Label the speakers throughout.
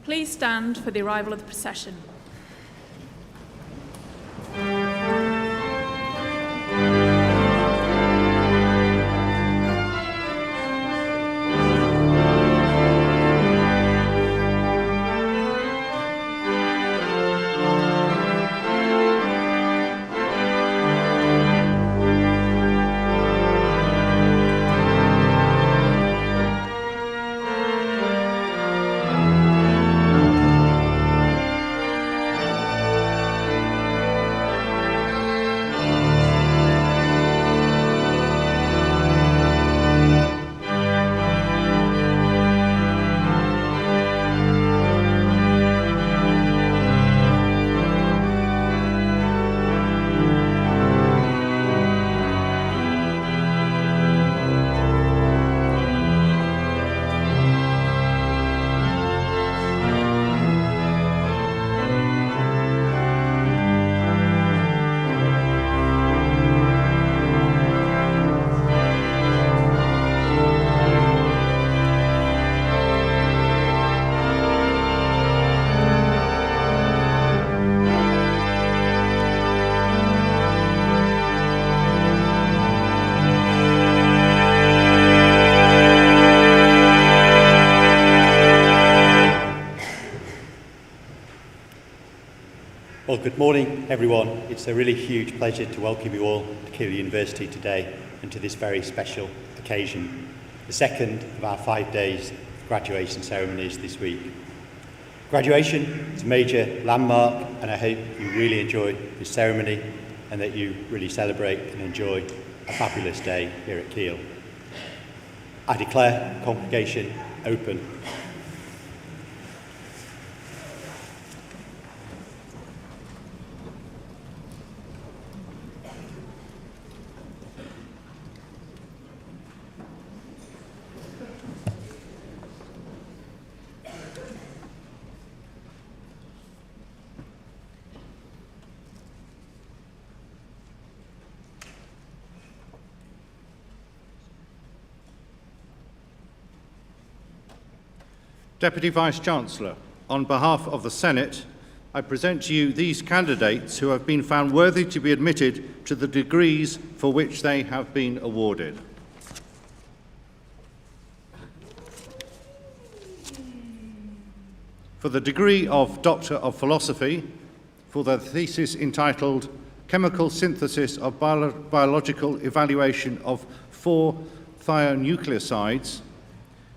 Speaker 1: Please stand for the arrival of the procession.
Speaker 2: Well, good morning, everyone. It's a really huge pleasure to welcome you all to Keele University today and to this very special occasion, the second of our 5 days of graduation ceremonies this week. Graduation is a major landmark, and I hope you really enjoy this ceremony and that you really celebrate and enjoy a fabulous day here at Keele. I declare the congregation open.
Speaker 3: Deputy Vice-Chancellor, on behalf of the Senate, I present to you these candidates who have been found worthy to be admitted to the degrees for which they have been awarded. For the degree of Doctor of Philosophy, for their thesis entitled Chemical Synthesis of Biological Evaluation of 4-thionucleosides,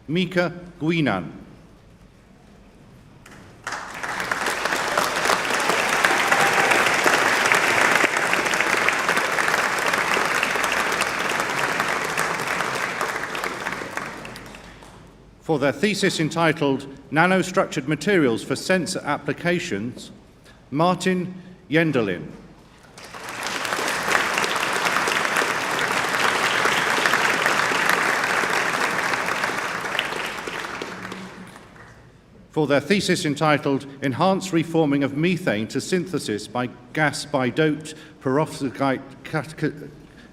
Speaker 3: Mika Guinan. For their thesis entitled Nanostructured Materials for Sensor Applications, Martin Yendelin. For their thesis entitled Enhanced Reforming of Methane to Synthesis by Gas by Doped Perovskite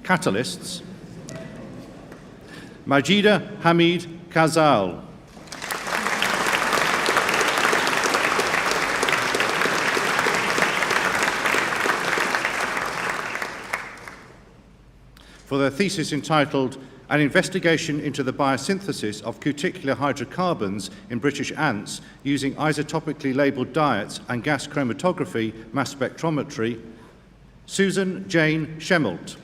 Speaker 3: Catalysts, Majida Hamid Kazal. For their thesis entitled An Investigation into the Biosynthesis of Cuticular Hydrocarbons in British Ants using Isotopically Labelled Diets and Gas Chromatography Mass Spectrometry, Susan Jane Schemmelt.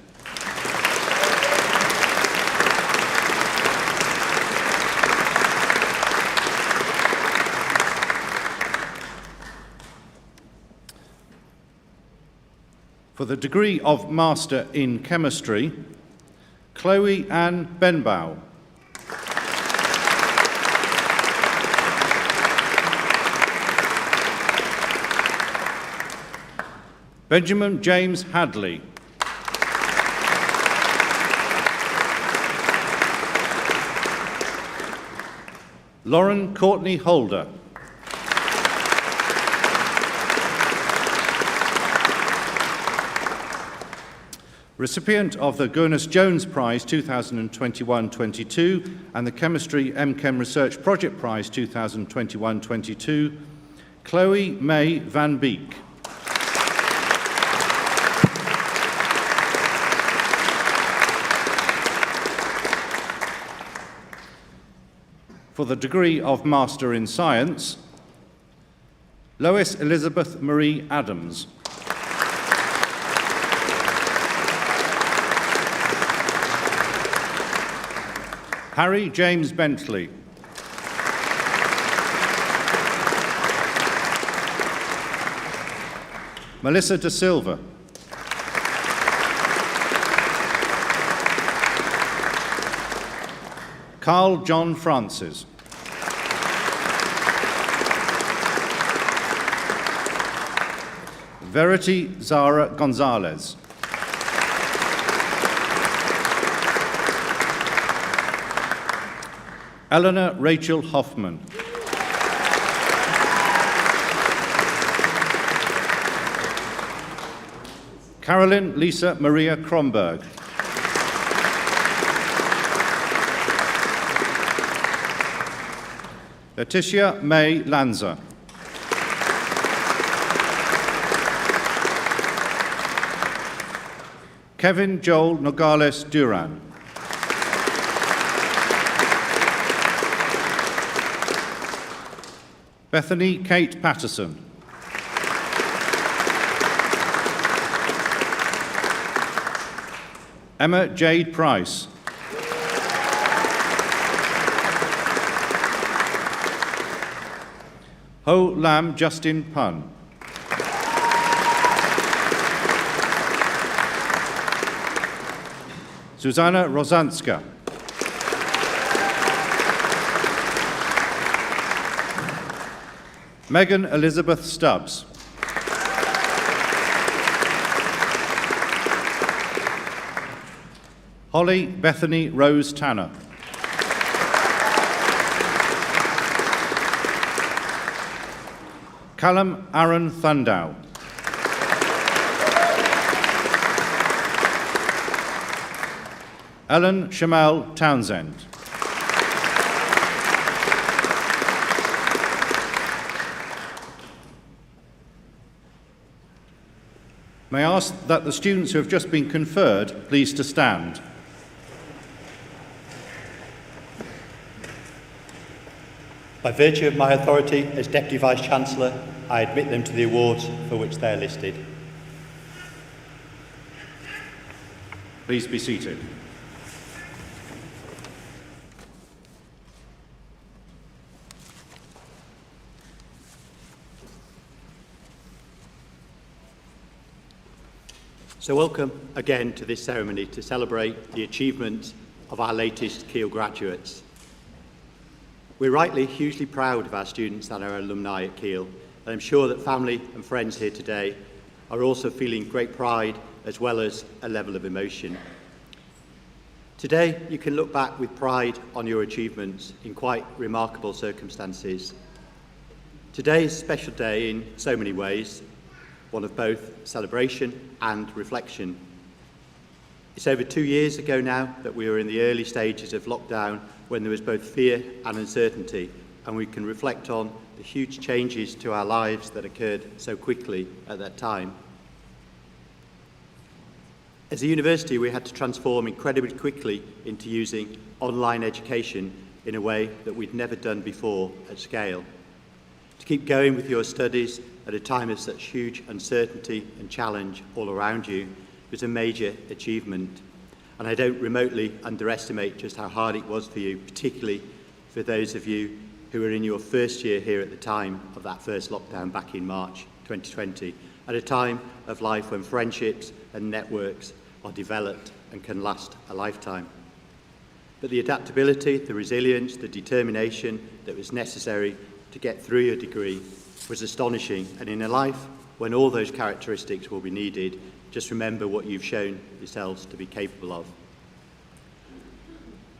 Speaker 3: For the degree of Master in Chemistry, Chloe Ann Benbow. Benjamin James Hadley. Lauren Courtney Holder. Recipient of the Gurnos-Jones Prize 2021-22 and the Chemistry MChem Research Project Prize 2021-22, Chloe May Van Beek. For the degree of Master in Science, Lois Elizabeth Marie Adams. Harry James Bentley. Melissa De Silva. Carl John Francis. Verity Zara Gonzalez. Eleanor Rachel Hoffman. Carolyn Lisa Maria Kromberg. Letitia May Lanza. Kevin Joel Nogales Duran. Bethany Kate Patterson. Emma Jade Price. Ho Lam Justin Pun. Susanna Rozanska. Megan Elizabeth Stubbs. Holly Bethany Rose Tanner. Callum Aaron Thundow. Ellen Shamal Townsend. May I ask that the students who have just been conferred please to stand.
Speaker 2: By virtue of my authority as Deputy Vice-Chancellor, I admit them to the awards for which they are listed.
Speaker 3: Please be seated.
Speaker 2: So welcome again to this ceremony to celebrate the achievements of our latest Keele graduates. We're rightly hugely proud of our students and our alumni at Keele, and I'm sure that family and friends here today are also feeling great pride as well as a level of emotion. Today, you can look back with pride on your achievements in quite remarkable circumstances. Today is a special day in so many ways, one of both celebration and reflection. It's over 2 years ago now that we were in the early stages of lockdown when there was both fear and uncertainty, and we can reflect on the huge changes to our lives that occurred so quickly at that time. As a university, we had to transform incredibly quickly into using online education in a way that we'd never done before at scale. To keep going with your studies at a time of such huge uncertainty and challenge all around you was a major achievement. And I don't remotely underestimate just how hard it was for you, particularly for those of you who were in your first year here at the time of that first lockdown back in March 2020, at a time of life when friendships and networks are developed and can last a lifetime. But the adaptability, the resilience, the determination that was necessary to get through your degree was astonishing, and in a life when all those characteristics will be needed, just remember what you've shown yourselves to be capable of.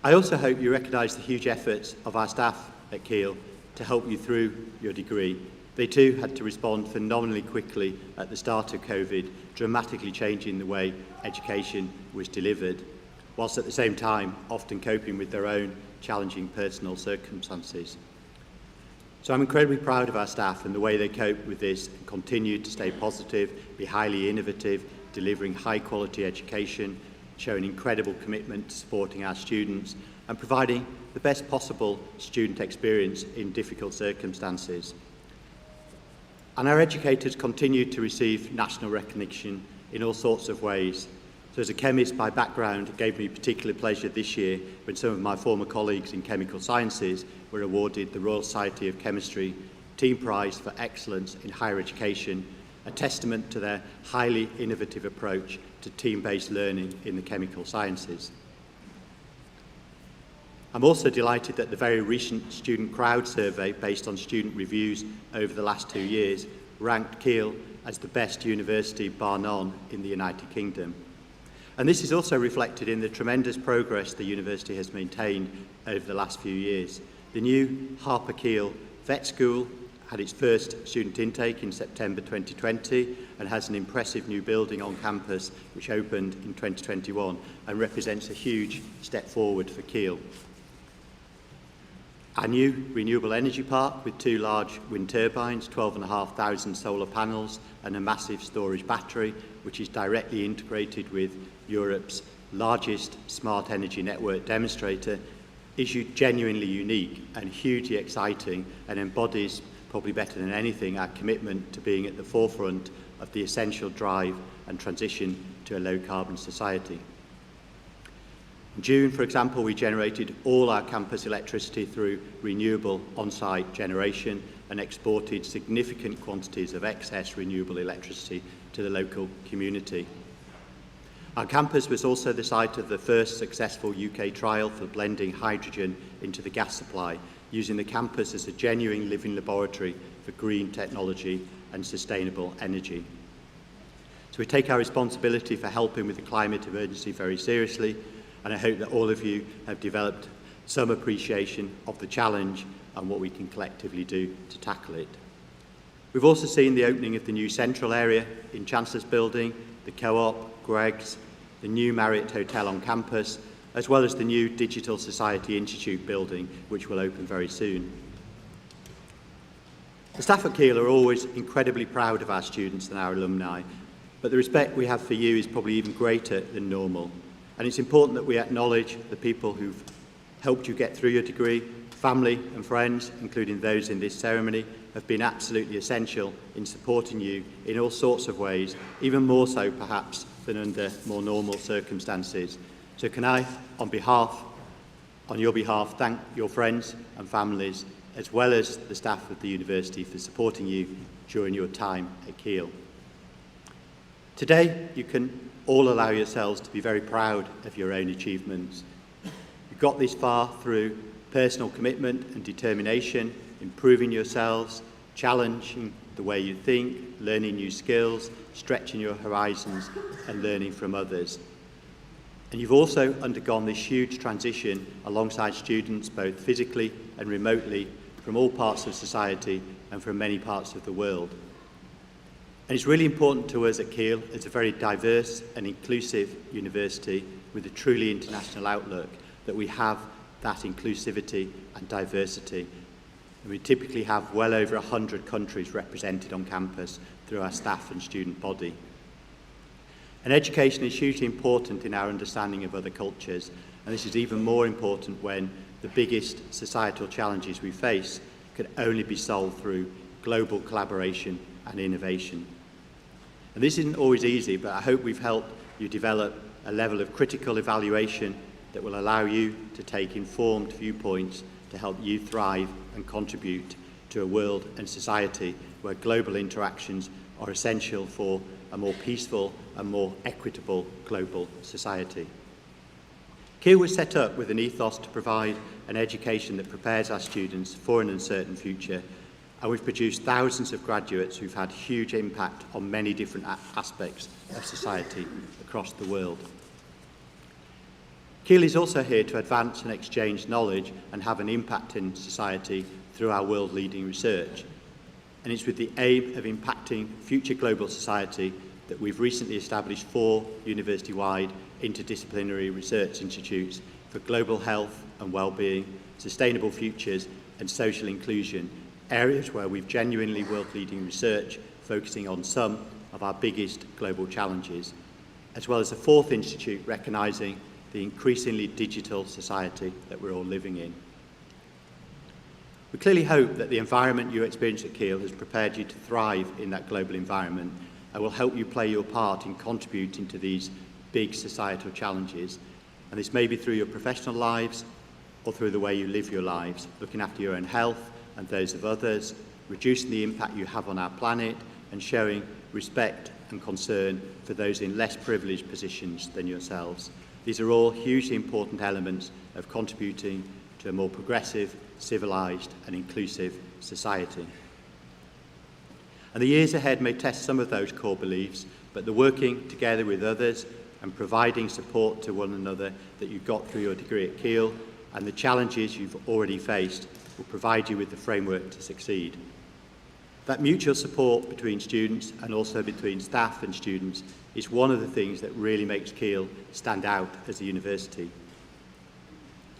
Speaker 2: I also hope you recognise the huge efforts of our staff at Keele to help you through your degree. They too had to respond phenomenally quickly at the start of COVID, dramatically changing the way education was delivered, whilst at the same time often coping with their own challenging personal circumstances. So I'm incredibly proud of our staff and the way they cope with this and continue to stay positive, be highly innovative, delivering high quality education, showing incredible commitment to supporting our students and providing the best possible student experience in difficult circumstances. And our educators continue to receive national recognition in all sorts of ways. So as a chemist by background, it gave me particular pleasure this year when some of my former colleagues in chemical sciences were awarded the Royal Society of Chemistry Team Prize for Excellence in Higher Education, a testament to their highly innovative approach to team-based learning in the chemical sciences. I'm also delighted that the very recent student crowd survey based on student reviews over the last 2 years ranked Keele as the best university bar none in the United Kingdom. And this is also reflected in the tremendous progress the university has maintained over the last few years. The new Harper Keele Vet School had its first student intake in September 2020 and has an impressive new building on campus which opened in 2021 and represents a huge step forward for Keele. Our new renewable energy park with 2 large wind turbines, 12,500 solar panels and a massive storage battery, which is directly integrated with Europe's largest smart energy network demonstrator, is genuinely unique and hugely exciting and embodies, probably better than anything, our commitment to being at the forefront of the essential drive and transition to a low-carbon society. In June, for example, we generated all our campus electricity through renewable on-site generation and exported significant quantities of excess renewable electricity to the local community. Our campus was also the site of the first successful UK trial for blending hydrogen into the gas supply, using the campus as a genuine living laboratory for green technology and sustainable energy. So we take our responsibility for helping with the climate emergency very seriously, and I hope that all of you have developed some appreciation of the challenge and what we can collectively do to tackle it. We've also seen the opening of the new central area in Chancellor's Building, the Co-op, Greg's, the new Marriott Hotel on campus, as well as the new Digital Society Institute building, which will open very soon. The staff at Keele are always incredibly proud of our students and our alumni, but the respect we have for you is probably even greater than normal. And it's important that we acknowledge the people who've helped you get through your degree. Family and friends, including those in this ceremony, have been absolutely essential in supporting you in all sorts of ways, even more so perhaps than under more normal circumstances. So can I, on your behalf, thank your friends and families, as well as the staff of the university, for supporting you during your time at Keele. Today, you can all allow yourselves to be very proud of your own achievements. You've got this far through personal commitment and determination, improving yourselves, challenging the way you think, learning new skills, stretching your horizons and learning from others. And you've also undergone this huge transition alongside students both physically and remotely from all parts of society and from many parts of the world. And it's really important to us at Keele as a very diverse and inclusive university with a truly international outlook that we have that inclusivity and diversity. And we typically have well over 100 countries represented on campus through our staff and student body. And education is hugely important in our understanding of other cultures, and this is even more important when the biggest societal challenges we face can only be solved through global collaboration and innovation. And this isn't always easy, but I hope we've helped you develop a level of critical evaluation that will allow you to take informed viewpoints to help you thrive and contribute to a world and society where global interactions are essential for a more peaceful and more equitable global society. Keele was set up with an ethos to provide an education that prepares our students for an uncertain future, and we've produced thousands of graduates who've had huge impact on many different aspects of society across the world. Keele is also here to advance and exchange knowledge and have an impact in society through our world-leading research. and it's with the aim of impacting future global society that we've recently established 4 university-wide interdisciplinary research institutes for global health and well-being, sustainable futures and social inclusion, areas where we've genuinely world-leading research focusing on some of our biggest global challenges, as well as a 4th institute recognising the increasingly digital society that we're all living in. We clearly hope that the environment you experience at Keele has prepared you to thrive in that global environment and will help you play your part in contributing to these big societal challenges. And this may be through your professional lives or through the way you live your lives, looking after your own health and those of others, reducing the impact you have on our planet, and showing respect and concern for those in less privileged positions than yourselves. These are all hugely important elements of contributing to a more progressive, civilised and inclusive society. And the years ahead may test some of those core beliefs, but the working together with others and providing support to one another that you got through your degree at Keele and the challenges you've already faced will provide you with the framework to succeed. That mutual support between students and also between staff and students is one of the things that really makes Keele stand out as a university.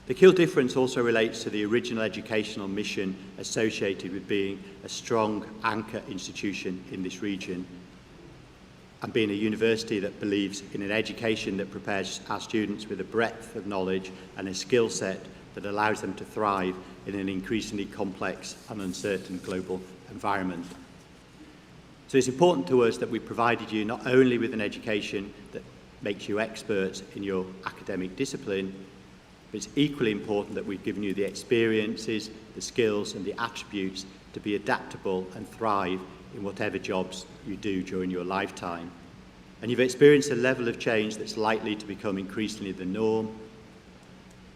Speaker 2: The Keele difference also relates to the original educational mission associated with being a strong anchor institution in this region and being a university that believes in an education that prepares our students with a breadth of knowledge and a skill set that allows them to thrive in an increasingly complex and uncertain global environment. So it's important to us that we provided you not only with an education that makes you experts in your academic discipline, but it's equally important that we've given you the experiences, the skills and the attributes to be adaptable and thrive in whatever jobs you do during your lifetime. And you've experienced a level of change that's likely to become increasingly the norm,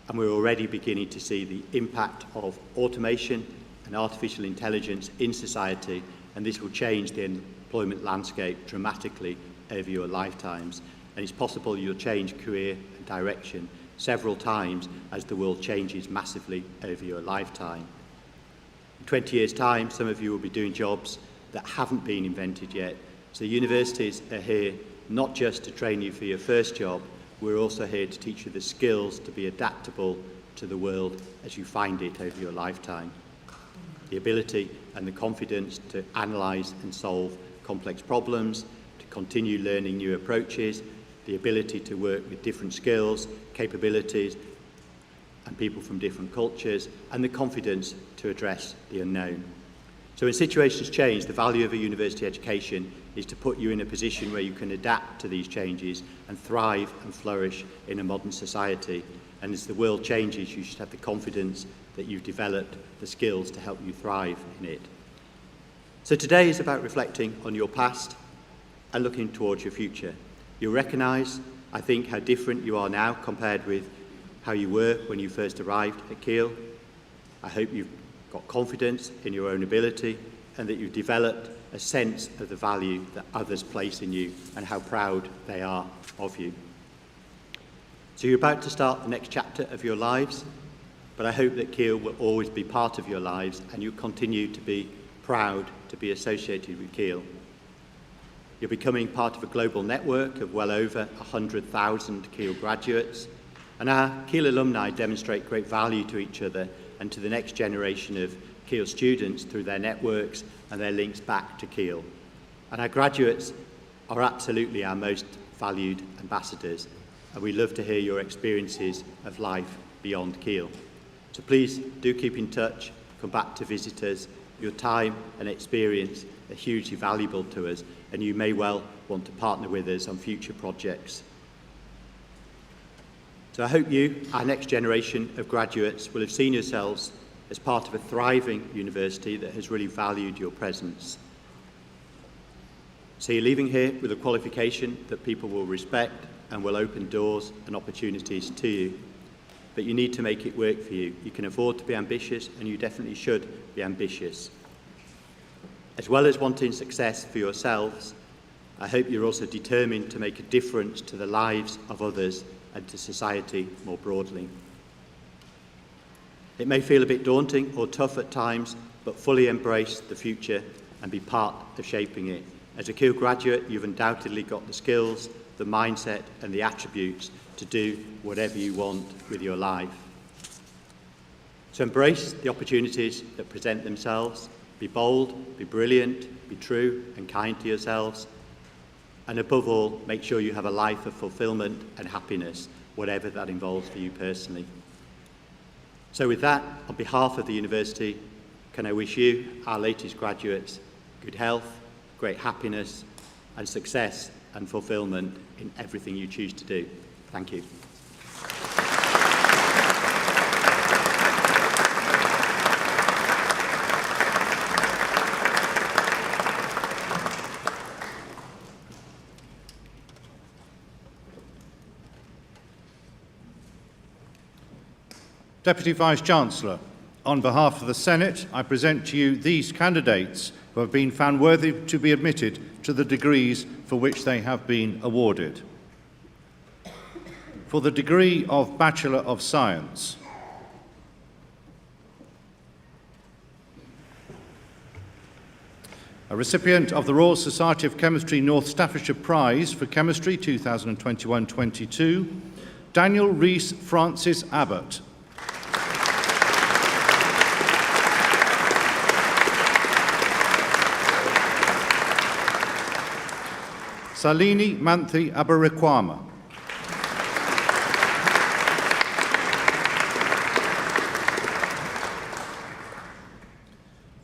Speaker 2: and we're already beginning to see the impact of automation and artificial intelligence in society, and this will change the employment landscape dramatically over your lifetimes. And it's possible you'll change career and direction several times as the world changes massively over your lifetime. In 20 years' time, some of you will be doing jobs that haven't been invented yet. So universities are here not just to train you for your first job, we're also here to teach you the skills to be adaptable to the world as you find it over your lifetime. The ability and the confidence to analyse and solve complex problems, to continue learning new approaches, the ability to work with different skills, capabilities, and people from different cultures, and the confidence to address the unknown. So when situations change, the value of a university education is to put you in a position where you can adapt to these changes and thrive and flourish in a modern society. And as the world changes, you should have the confidence that you've developed the skills to help you thrive in it. So today is about reflecting on your past and looking towards your future. You'll recognise, I think, how different you are now compared with how you were when you first arrived at Keele. I hope you've got confidence in your own ability and that you've developed a sense of the value that others place in you and how proud they are of you. So you're about to start the next chapter of your lives, but I hope that Keele will always be part of your lives and you'll continue to be proud to be associated with Keele. You're becoming part of a global network of well over 100,000 Keele graduates, and our Keele alumni demonstrate great value to each other and to the next generation of Keele students through their networks and their links back to Keele. And our graduates are absolutely our most valued ambassadors, and we love to hear your experiences of life beyond Keele. So please do keep in touch, come back to visit us. Your time and experience are hugely valuable to us, and you may well want to partner with us on future projects. So I hope you, our next generation of graduates, will have seen yourselves as part of a thriving university that has really valued your presence. So you're leaving here with a qualification that people will respect and will open doors and opportunities to you. But you need to make it work for you. You can afford to be ambitious, and you definitely should be ambitious. As well as wanting success for yourselves, I hope you're also determined to make a difference to the lives of others and to society more broadly. It may feel a bit daunting or tough at times, but fully embrace the future and be part of shaping it. As a Keele graduate, you've undoubtedly got the skills, the mindset and the attributes to do whatever you want with your life. So embrace the opportunities that present themselves, be bold, be brilliant, be true and kind to yourselves, and above all, make sure you have a life of fulfilment and happiness, whatever that involves for you personally. So with that, on behalf of the university, can I wish you, our latest graduates, good health, great happiness and success and fulfilment in everything you choose to do. Thank you.
Speaker 3: Deputy Vice-Chancellor, on behalf of the Senate, I present to you these candidates who have been found worthy to be admitted to the degrees for which they have been awarded. For the degree of Bachelor of Science, a recipient of the Royal Society of Chemistry North Staffordshire Prize for Chemistry 2021-22, Daniel Rees Francis Abbott. Salini Manthi Abarikwama.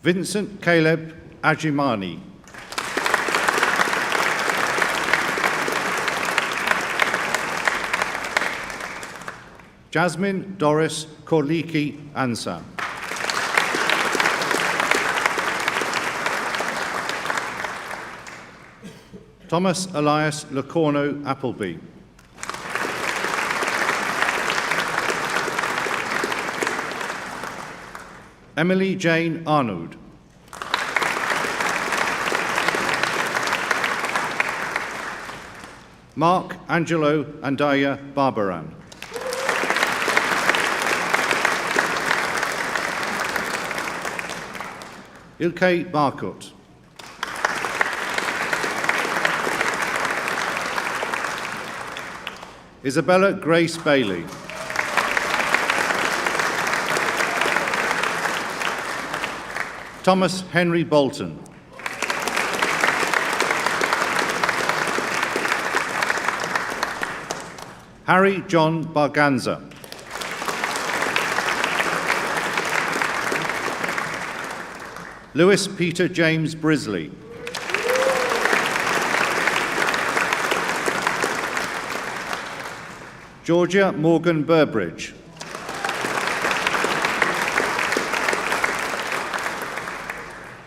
Speaker 3: Vincent Caleb Ajimani. Jasmine Doris Korliki Ansam. Thomas Elias Locorno Appleby. Emily Jane Arnold. Mark Angelo Andaya Barbaran. Ilkay Barkut. Isabella Grace Bailey. Thomas Henry Bolton. Harry John Barganza. Lewis Peter James Brisley. Georgia Morgan Burbridge.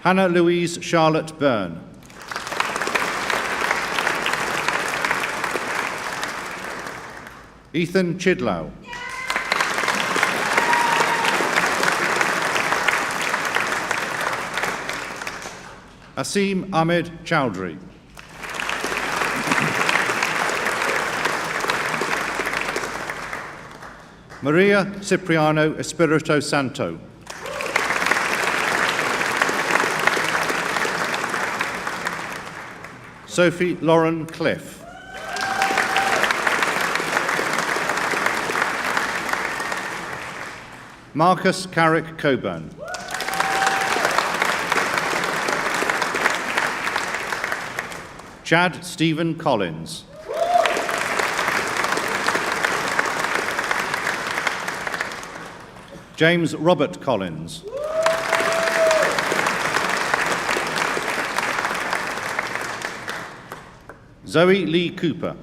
Speaker 3: Hannah Louise Charlotte Byrne. Ethan Chidlow. Asim Ahmed Chowdhury. Maria Cipriano Espirito Santo. Sophie Lauren Cliff. Marcus Carrick Coburn. Chad Stephen Collins. James Robert Collins. Zoe Lee Cooper.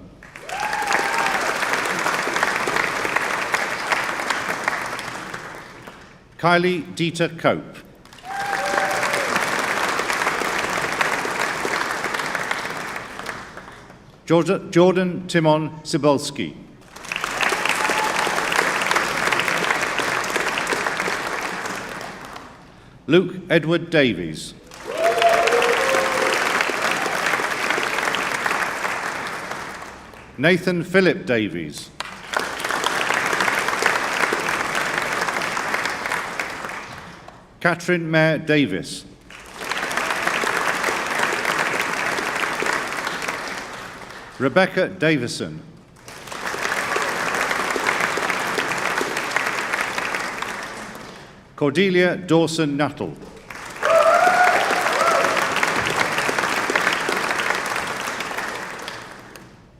Speaker 3: Kylie Dieter Cope. Jordan Timon Cybulski. Luke Edward Davies. Nathan Philip Davies. Catherine Mayer Davis. Rebecca Davison. Cordelia Dawson Nuttall.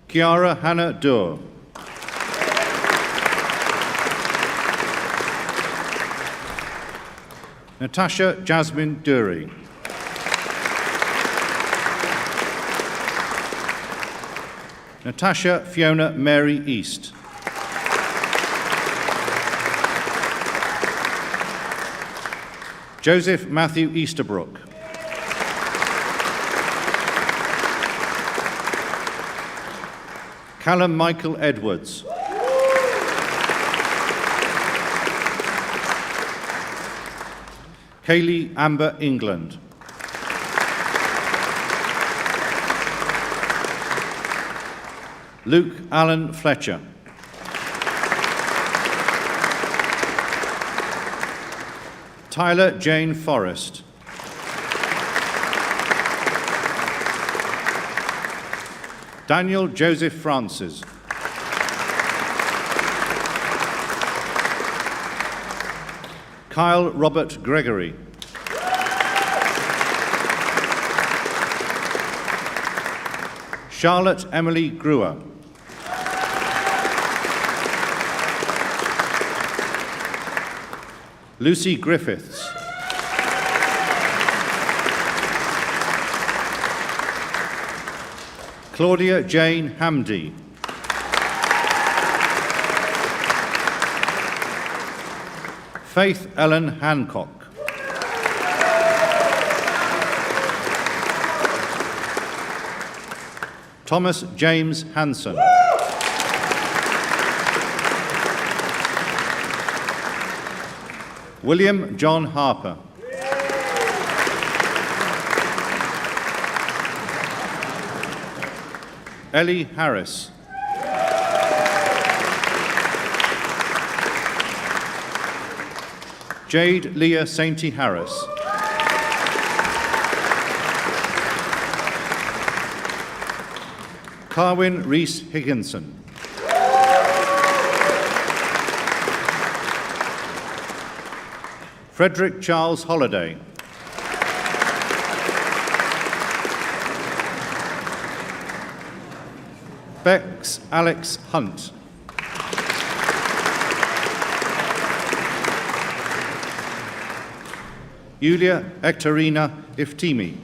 Speaker 3: Kiara Hannah Durr. Natasha Jasmine Dury. Natasha Fiona Mary East. Joseph Matthew Easterbrook. Callum Michael Edwards. Kaylee Amber England. Luke Allen Fletcher. Tyler Jane Forrest. Daniel Joseph Francis. Kyle Robert Gregory. Charlotte Emily Brewer. Lucy Griffiths. Claudia Jane Hamdy. Faith Ellen Hancock. Thomas James Hanson. William John Harper. Ellie Harris. Jade Leah Sainty Harris. Carwyn Reese Higginson. Frederick Charles Holliday. Bex Alex Hunt. Yulia Ekterina Iftimi.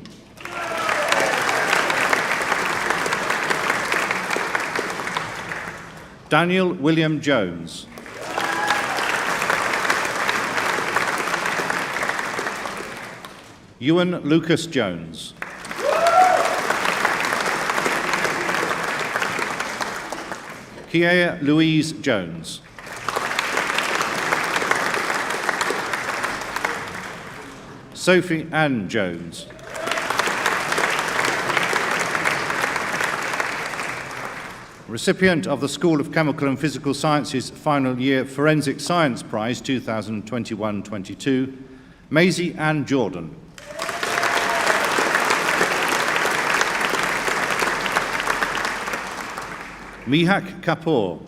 Speaker 3: Daniel William Jones. Ewan Lucas Jones. Kiea Louise Jones. Sophie Ann Jones. Recipient of the School of Chemical and Physical Sciences Final Year Forensic Science Prize 2021-22, Maisie Ann Jordan. Mihak Kapoor.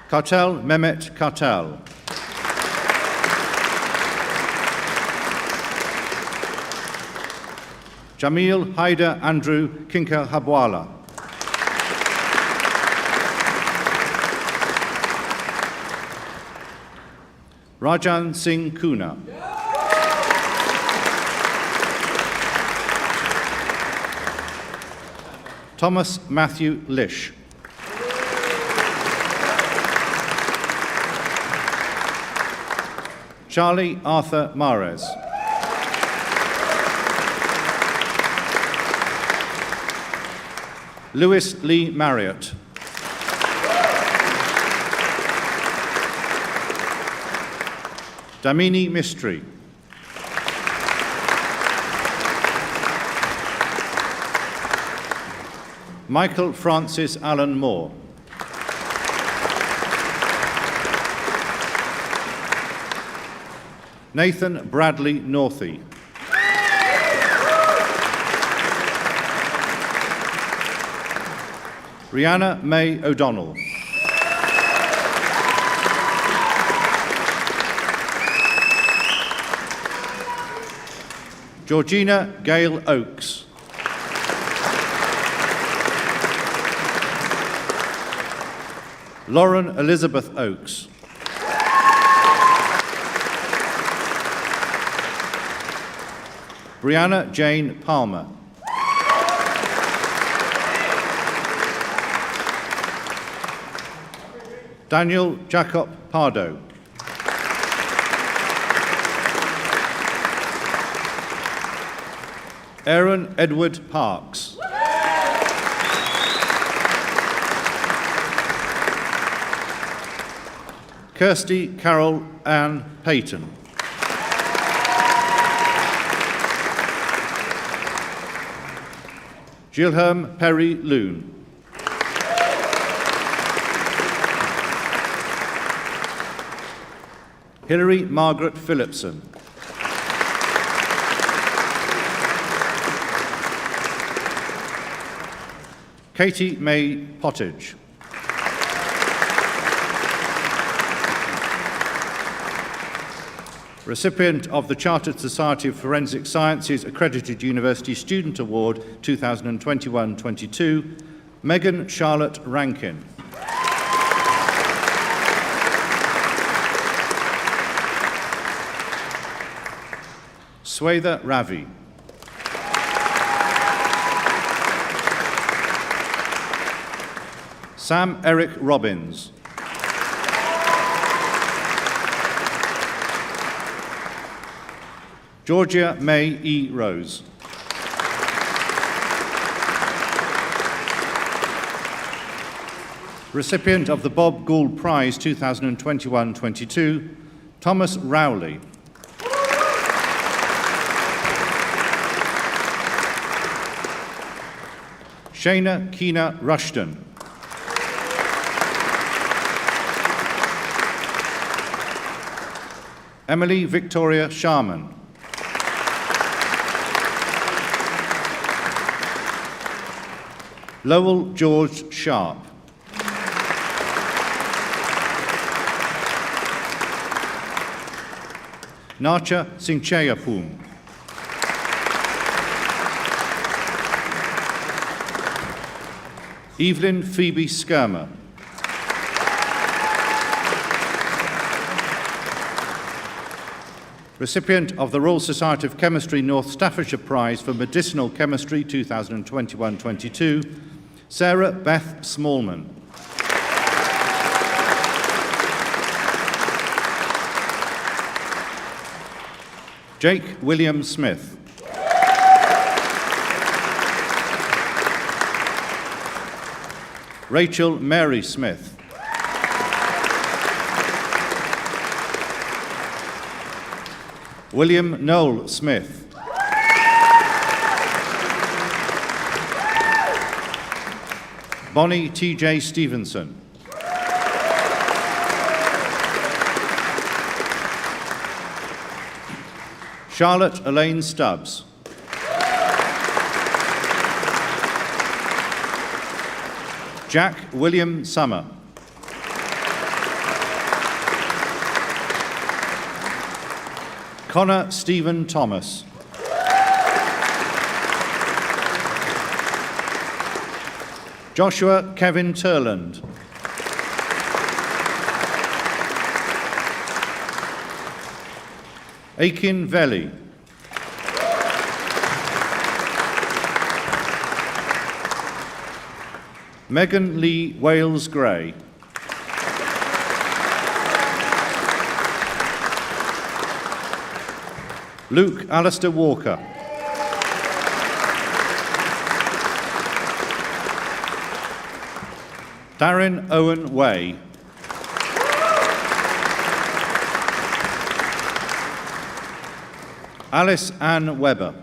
Speaker 3: Kartel Mehmet Kartel. Jamil Haider Andrew Kinka Habwala. Rajan Singh Kuna. Thomas Matthew Lish. Charlie Arthur Mares. Lewis Lee Marriott. Damini Mistry. Michael Francis Allen Moore. Nathan Bradley Northey. Rhianna May O'Donnell. Georgina Gale Oakes. Lauren Elizabeth Oakes. Brianna Jane Palmer. Daniel Jacob Pardo. Aaron Edward Parks. Kirsty Carol Ann Payton. Gilherme Perry Loon. Hilary Margaret Phillipson. Katie May Pottage. Recipient of the Chartered Society of Forensic Sciences Accredited University Student Award 2021-22, Megan Charlotte Rankin. Swetha Ravi. Sam Eric Robbins. Georgia May E. Rose. Recipient of the Bob Gould Prize 2021-22, Thomas Rowley. Shayna Keena Rushton. Emily Victoria Sharman. Lowell George Sharp. Nacha Singchayapum. Evelyn Phoebe Skirmer. Recipient of the Royal Society of Chemistry North Staffordshire Prize for Medicinal Chemistry 2021-22, Sarah Beth Smallman. Jake William Smith. Rachel Mary Smith. William Noel Smith. Bonnie T.J. Stevenson. Charlotte Elaine Stubbs. Jack William Summer. Connor Stephen Thomas. Joshua Kevin Turland. Aikin Veli. Megan Lee Wales Gray. Luke Alistair Walker. Darren Owen Way. Alice Ann Webber.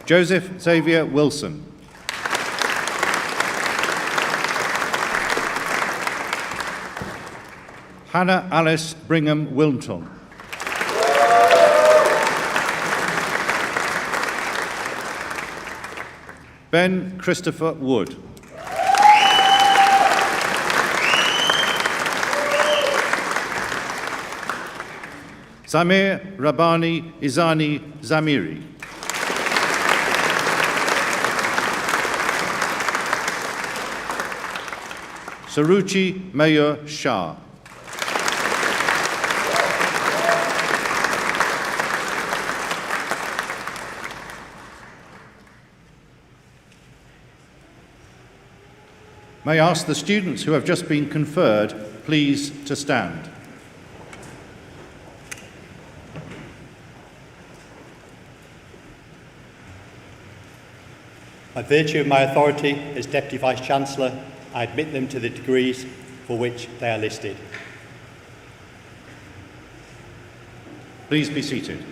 Speaker 3: Joseph Xavier Wilson. Hannah Alice Brigham Wilton. Ben Christopher Wood. Samir Rabani Izani Zamiri. Saruchi Mayur Shah. May I ask the students who have just been conferred, please to stand.
Speaker 2: By virtue of my authority as Deputy Vice-Chancellor, I admit them to the degrees for which they are listed.
Speaker 3: Please be seated.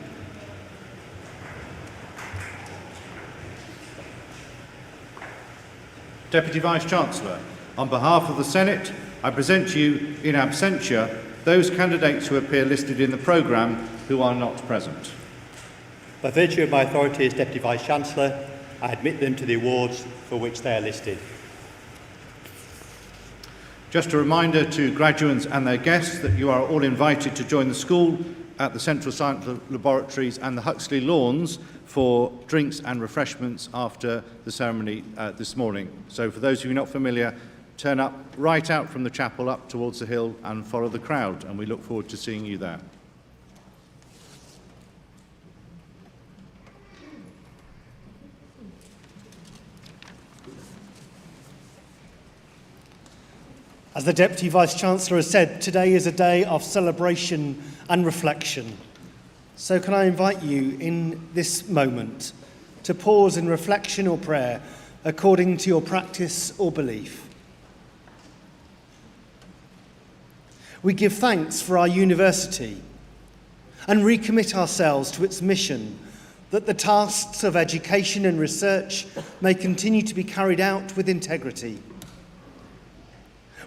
Speaker 3: Deputy Vice-Chancellor, on behalf of the Senate, I present to you in absentia those candidates who appear listed in the programme who are not present.
Speaker 2: By virtue of my authority as Deputy Vice-Chancellor, I admit them to the awards for which they are listed.
Speaker 3: Just a reminder to graduates and their guests that you are all invited to join the school at the Central Science Laboratories and the Huxley Lawns for drinks and refreshments after the ceremony this morning. So for those of you not familiar, turn up right out from the chapel up towards the hill and follow the crowd, and we look forward to seeing you there.
Speaker 4: As the Deputy Vice-Chancellor has said, today is a day of celebration and reflection. So can I invite you in this moment to pause in reflection or prayer according to your practice or belief. We give thanks for our university and recommit ourselves to its mission that the tasks of education and research may continue to be carried out with integrity.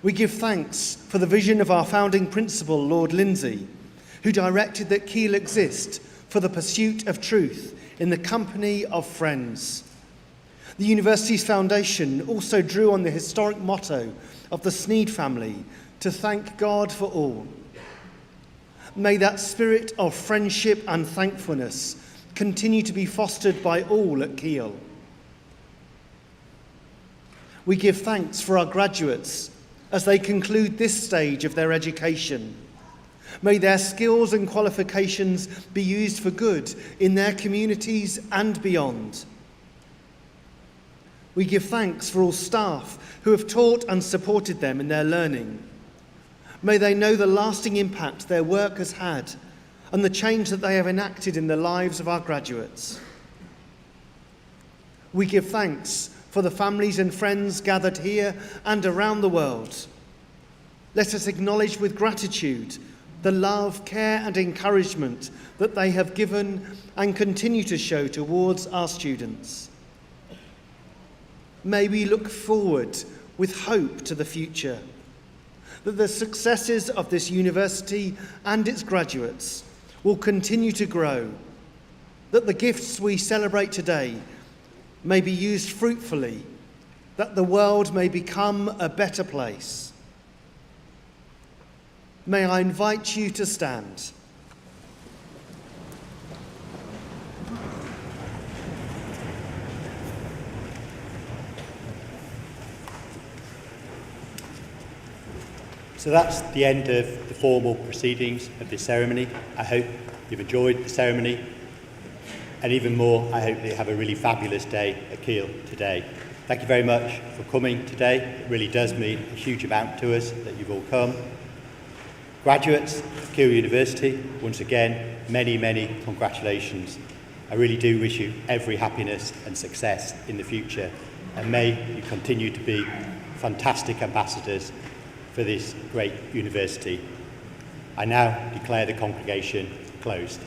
Speaker 4: We give thanks for the vision of our founding principal, Lord Lindsay, who directed that Keele exist for the pursuit of truth in the company of friends. The university's foundation also drew on the historic motto of the Sneed family to thank God for all. May that spirit of friendship and thankfulness continue to be fostered by all at Keele. We give thanks for our graduates as they conclude this stage of their education. May their skills and qualifications be used for good in their communities and beyond. We give thanks for all staff who have taught and supported them in their learning. May they know the lasting impact their work has had and the change that they have enacted in the lives of our graduates. We give thanks for the families and friends gathered here and around the world. Let us acknowledge with gratitude the love, care and encouragement that they have given and continue to show towards our students. May we look forward with hope to the future, that the successes of this university and its graduates will continue to grow, that the gifts we celebrate today may be used fruitfully, that the world may become a better place. May I invite you to stand.
Speaker 2: So that's the end of the formal proceedings of this ceremony. I hope you've enjoyed the ceremony, and even more, I hope that you have a really fabulous day at Keele today. Thank you very much for coming today. It really does mean a huge amount to us that you've all come. Graduates of Keele University, once again, many, many congratulations. I really do wish you every happiness and success in the future, and may you continue to be fantastic ambassadors for this great university. I now declare the congregation closed.